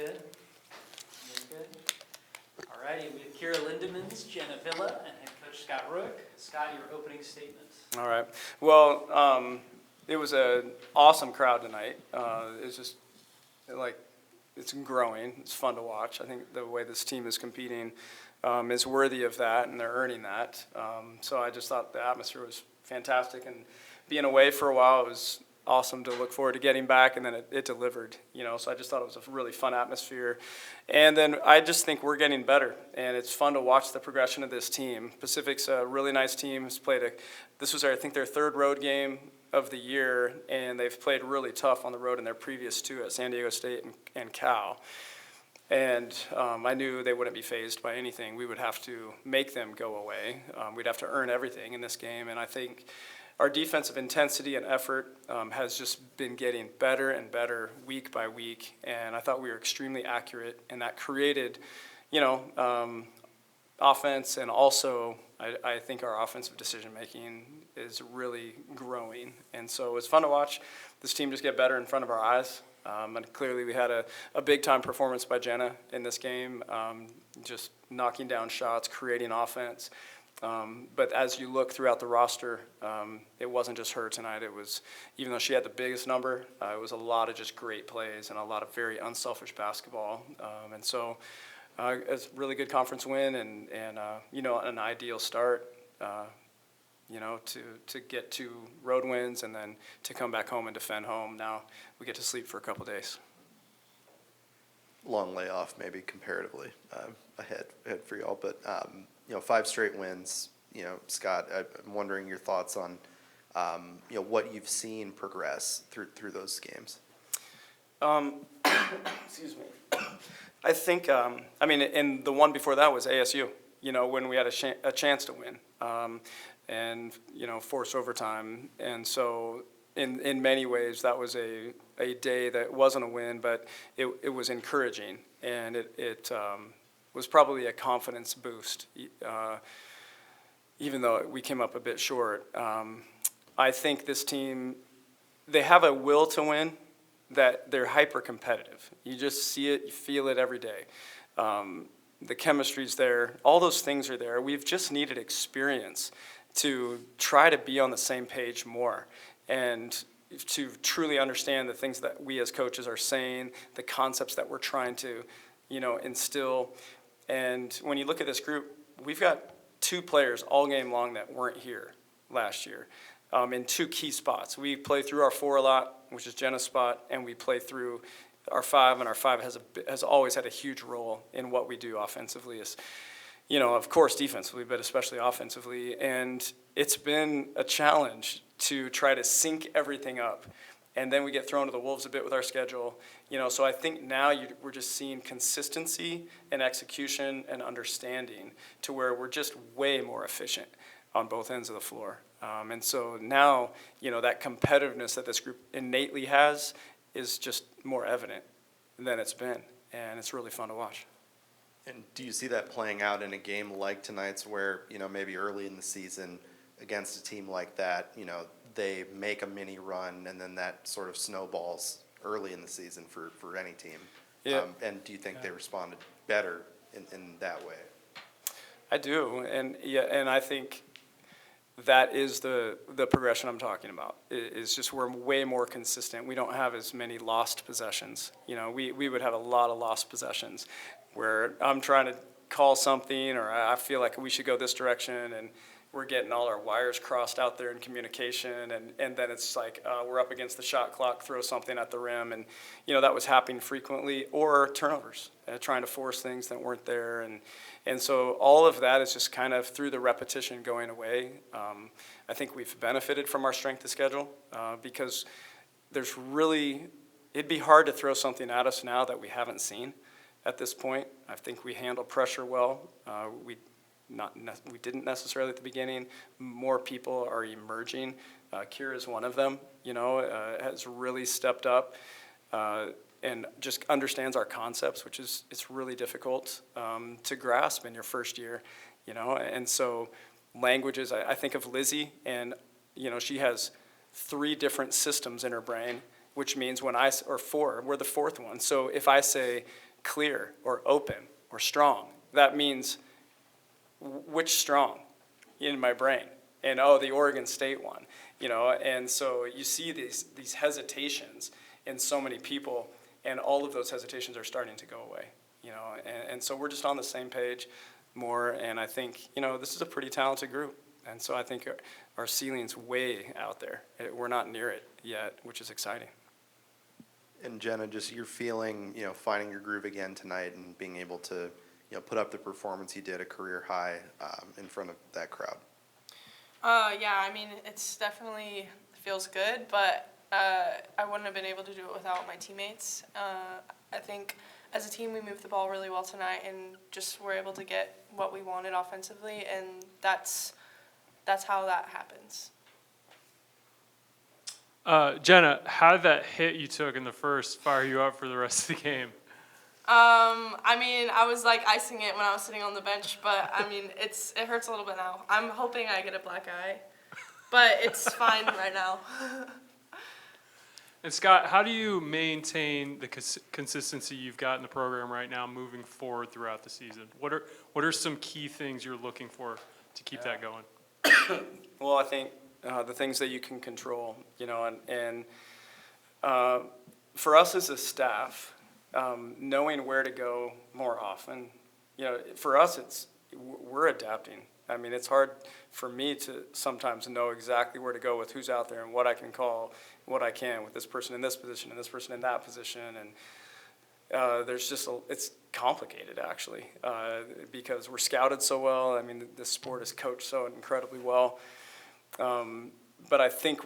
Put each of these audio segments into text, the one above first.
good. That's good. All righty, we have Keira Lindemans, Jenna and head coach Scott Rueck. Scott, your opening statements. All right. Well, it was an awesome crowd tonight. It's just like it's growing. It's fun to watch. I think the way this team is competing is worthy of that, and they're earning that. So I just thought the atmosphere was fantastic, and being away for a while, it was awesome to look forward to getting back, and then it delivered, so I just thought it was a really fun atmosphere. And then I just think we're getting better, and it's fun to watch the progression of this team. Pacific's a really nice team. This was, I think, their third road game of the year, and they've played really tough on the road in their previous two at San Diego State and Cal. And I knew they wouldn't be fazed by anything. We would have to make them go away. We'd have to earn everything in this game, and I think our defensive intensity and effort has just been getting better and better week by week, and I thought we were extremely accurate, and that created, offense, and also I think our offensive decision-making is really growing, and so it was fun to watch this team just get better in front of our eyes, and clearly we had a big-time performance by Jenna in this game, just knocking down shots, creating offense. But as you look throughout the roster, it wasn't just her tonight. It was, even though she had the biggest number, it was a lot of just great plays and a lot of very unselfish basketball. And so it's a really good conference win and an ideal start, to get 2 road wins and then to come back home and defend home. Now we get to sleep for a couple days. Long layoff maybe comparatively ahead for y'all, but 5 straight wins. Scott, I'm wondering your thoughts on what you've seen progress through those games. Excuse me. I think and the one before that was ASU. When we had a chance to win, and force overtime, and so. In many ways, that was a day that wasn't a win, but it was encouraging, and it was probably a confidence boost, even though we came up a bit short. I think this team, they have a will to win, that they're hyper-competitive. You just see it, you feel it every day. The chemistry's there. All those things are there. We've just needed experience to try to be on the same page more, and to truly understand the things that we as coaches are saying, the concepts that we're trying to, instill. And when you look at this group, we've got 2 players all game long that weren't here last year in 2 key spots. We play through our 4 a lot, which is Jenna's spot, and we play through our 5, and our 5 has always had a huge role in what we do offensively. Of course defensively, but especially offensively. And it's been a challenge to try to sync everything up. And then we get thrown to the wolves a bit with our schedule. So I think now we're just seeing consistency and execution and understanding to where we're just way more efficient on both ends of the floor. And so now, that competitiveness that this group innately has is just more evident than it's been. And it's really fun to watch. And do you see that playing out in a game like tonight's where, maybe early in the season against a team like that, they make a mini run and then that sort of snowballs early in the season for any team? Yeah. And do you think they responded better in that way? I do. And I think that is the progression I'm talking about. It's just we're way more consistent. We don't have as many lost possessions. We would have a lot of lost possessions where I'm trying to call something or I feel like we should go this direction, and we're getting all our wires crossed out there in communication, and then it's like we're up against the shot clock, throw something at the rim, and that was happening frequently, or turnovers, trying to force things that weren't there, and so all of that is just kind of through the repetition going away. I think we've benefited from our strength of schedule because it'd be hard to throw something at us now that we haven't seen at this point. I think we handle pressure well. We didn't necessarily at the beginning. More people are emerging. Keira is one of them, has really stepped up and just understands our concepts, which is, it's really difficult to grasp in your first year, and so languages, I think of Lizzie, and, she has 3 different systems in her brain, which means or 4, we're the 4th one. So if I say clear or open or strong. That means which strong in my brain? And the Oregon State one, and so you see these hesitations in so many people, and all of those hesitations are starting to go away, and so we're just on the same page more, and I think, this is a pretty talented group, and so I think our ceiling's way out there. We're not near it yet, which is exciting. And Jenna, just your feeling, finding your groove again tonight and being able to, put up the performance you did, a career high, in front of that crowd. Yeah, I mean, it's definitely feels good, but I wouldn't have been able to do it without my teammates. I think as a team we moved the ball really well tonight and just were able to get what we wanted offensively, and that's how that happens. Jenna, how did that hit you took in the first fire you up for the rest of the game? I mean, I was like icing it when I was sitting on the bench, but I mean, it hurts a little bit now. I'm hoping I get a black eye, but it's fine right now. And Scott, how do you maintain the consistency you've got in the program right now moving forward throughout the season? What are some key things you're looking for to keep that going? Well, I think the things that you can control, and for us as a staff, knowing where to go more often, for us, we're adapting. I mean, it's hard for me to sometimes know exactly where to go with who's out there and what I can call, what I can with this person in this position and this person in that position, and there's just it's complicated actually because we're scouted so well. I mean, this sport is coached so incredibly well. But I think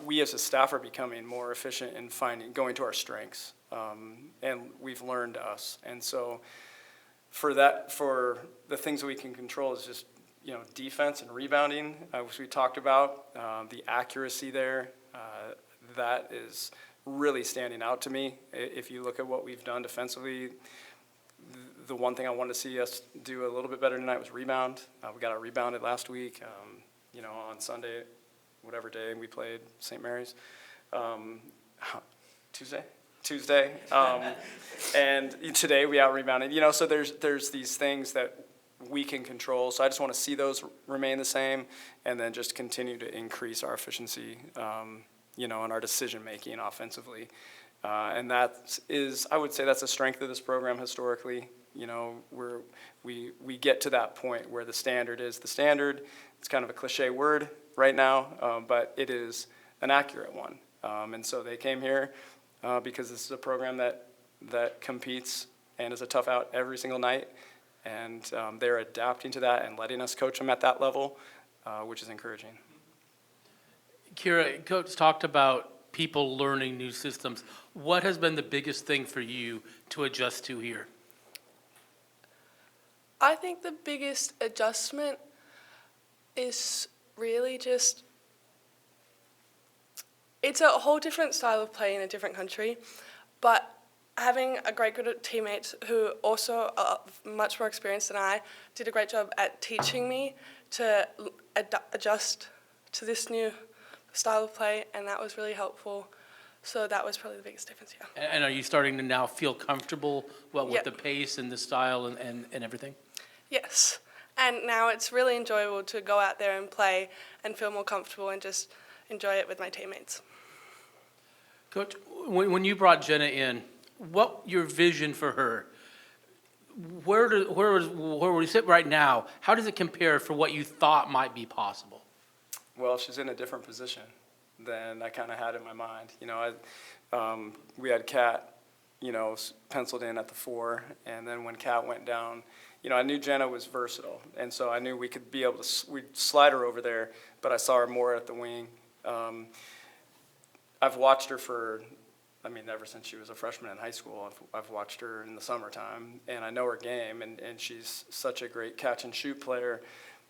we as a staff are becoming more efficient in going to our strengths, and we've learned us. And so for the things that we can control is just, defense and rebounding, which we talked about, the accuracy there, that is really standing out to me. If you look at what we've done defensively, the one thing I wanted to see us do a little bit better tonight was rebound. We got out rebounded last week, on Sunday, whatever day we played St. Mary's, Tuesday, and today we out rebounded. So there's these things that we can control. So I just want to see those remain the same, and then just continue to increase our efficiency, and our decision making offensively. And I would say that's a strength of this program historically. We get to that point where the standard is the standard. It's kind of a cliche word right now, but it is an accurate one. And so they came here because this is a program that competes and is a tough out every single night. And they're adapting to that and letting us coach them at that level, which is encouraging. Keira, Coach talked about people learning new systems. What has been the biggest thing for you to adjust to here? I think the biggest adjustment is really just, it's a whole different style of play in a different country, but having a great group of teammates who also are much more experienced than I did a great job at teaching me to adjust to this new style of play, and that was really helpful. So that was probably the biggest difference, yeah. And are you starting to now feel comfortable with Yep. the pace and the style and everything? Yes, and now it's really enjoyable to go out there and play and feel more comfortable and just enjoy it with my teammates. Coach, when you brought Jenna in, what your vision for her? Where we sit right now, how does it compare for what you thought might be possible? Well, she's in a different position than I kind of had in my mind. We had Kat, penciled in at the 4, and then when Kat went down, I knew Jenna was versatile, and so I knew we could be able to we'd slide her over there, but I saw her more at the wing. I've watched her ever since she was a freshman in high school. I've watched her in the summertime, and I know her game, and she's such a great catch and shoot player.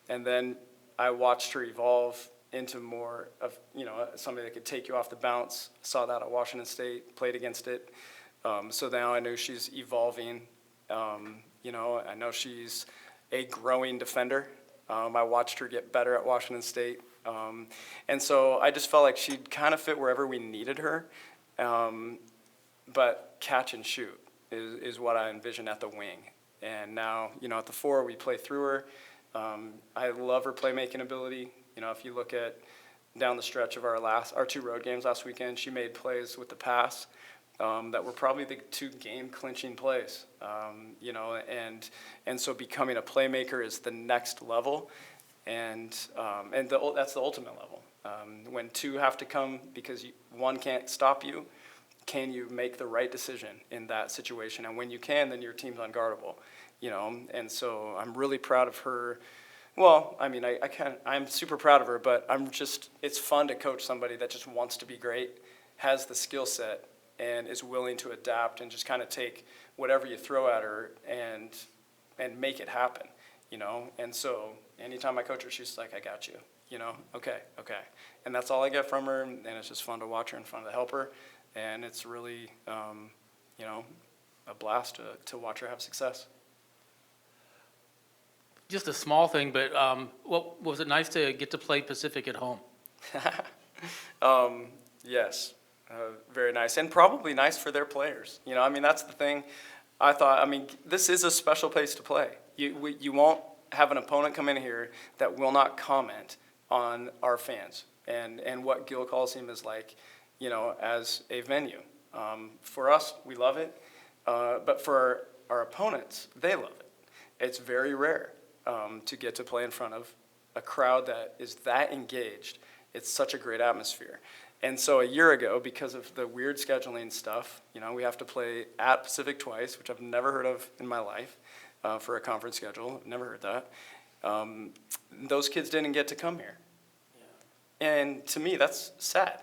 And then I watched her evolve into more of, somebody that could take you off the bounce. Saw that at Washington State, played against it. So now I know she's evolving. I know she's a growing defender. I watched her get better at Washington State. And so I just felt like she'd kind of fit wherever we needed her. But catch and shoot is what I envision at the wing. And now, at the 4, we play through her. I love her playmaking ability. If you look at down the stretch of our 2 road games last weekend, she made plays with the pass that were probably the 2 game-clinching plays. And so becoming a playmaker is the next level, and that's the ultimate level. When 2 have to come because 1 can't stop you, can you make the right decision in that situation? And when you can, then your team's unguardable, And so I'm really proud of her. Well, I mean, I'm super proud of her, but it's fun to coach somebody that just wants to be great, has the skill set, and is willing to adapt and just kind of take whatever you throw at her and make it happen, And so anytime I coach her, she's like, I got you, okay. And that's all I get from her, and it's just fun to watch her and fun to help her. And it's really, a blast to watch her have success. Just a small thing, but was it nice to get to play Pacific at home? Yes, very nice, and probably nice for their players. That's the thing. I thought, this is a special place to play. You won't have an opponent come in here that will not comment on our fans and what Gill Coliseum is like, as a venue. For us, we love it, but for our opponents, they love it. It's very rare to get to play in front of a crowd that is that engaged. It's such a great atmosphere. And so a year ago, because of the weird scheduling stuff, we have to play at Pacific twice, which I've never heard of in my life for a conference schedule. I've never heard that. Those kids didn't get to come here. Yeah. And to me, that's sad.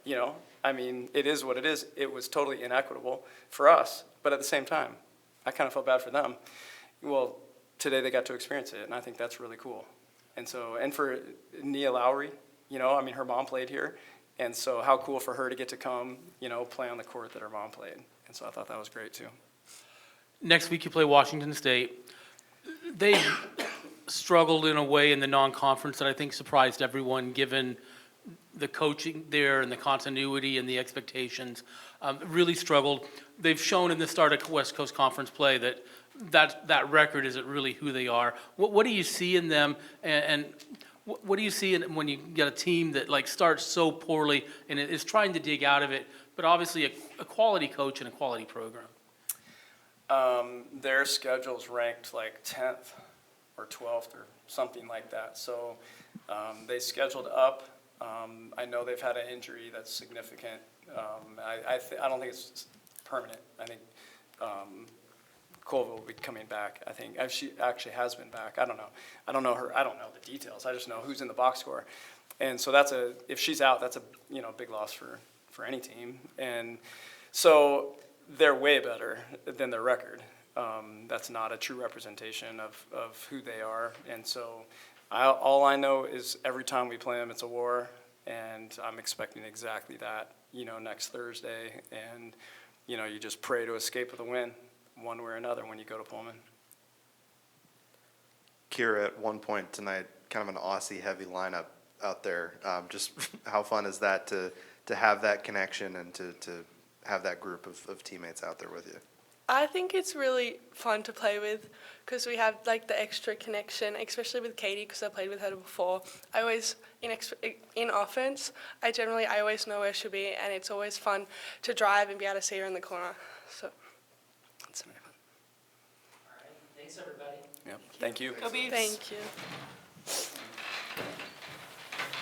Yeah. It is what it is. It was totally inequitable for us, but at the same time, I kind of felt bad for them. Well, today they got to experience it, and I think that's really cool. And for Nia Lowry, her mom played here, and so how cool for her to get to come, play on the court that her mom played. And so I thought that was great too. Next week you play Washington State. They struggled in a way in the non-conference that I think surprised everyone, given the coaching there and the continuity and the expectations. Really struggled. They've shown in the start of West Coast Conference play that record isn't really who they are. What do you see in them, and what do you see when you get a team that starts so poorly and is trying to dig out of it, but obviously a quality coach and a quality program? Their schedule's ranked 10th or 12th or something like that. So they scheduled up. I know they've had an injury that's significant. I don't think it's permanent. I think Colville will be coming back. I think she actually has been back. I don't know. I don't know her. I don't know the details. I just know who's in the box score, and so if she's out, that's a big loss for any team. And so they're way better than their record. That's not a true representation of who they are. And so all I know is every time we play them, it's a war, and I'm expecting exactly that, next Thursday. And, you just pray to escape with a win one way or another when you go to Pullman. Keira, at one point tonight, kind of an Aussie-heavy lineup out there. Just how fun is that to have that connection and to have that group of teammates out there with you? I think it's really fun to play with because we have the extra connection, especially with Katie because I played with her before. I always, in offense, I always know where she'll be, and it's always fun to drive and be able to see her in the corner. So that's my fun. All right, thanks everybody. Yep. Thank you. Go Beavs. Thank you.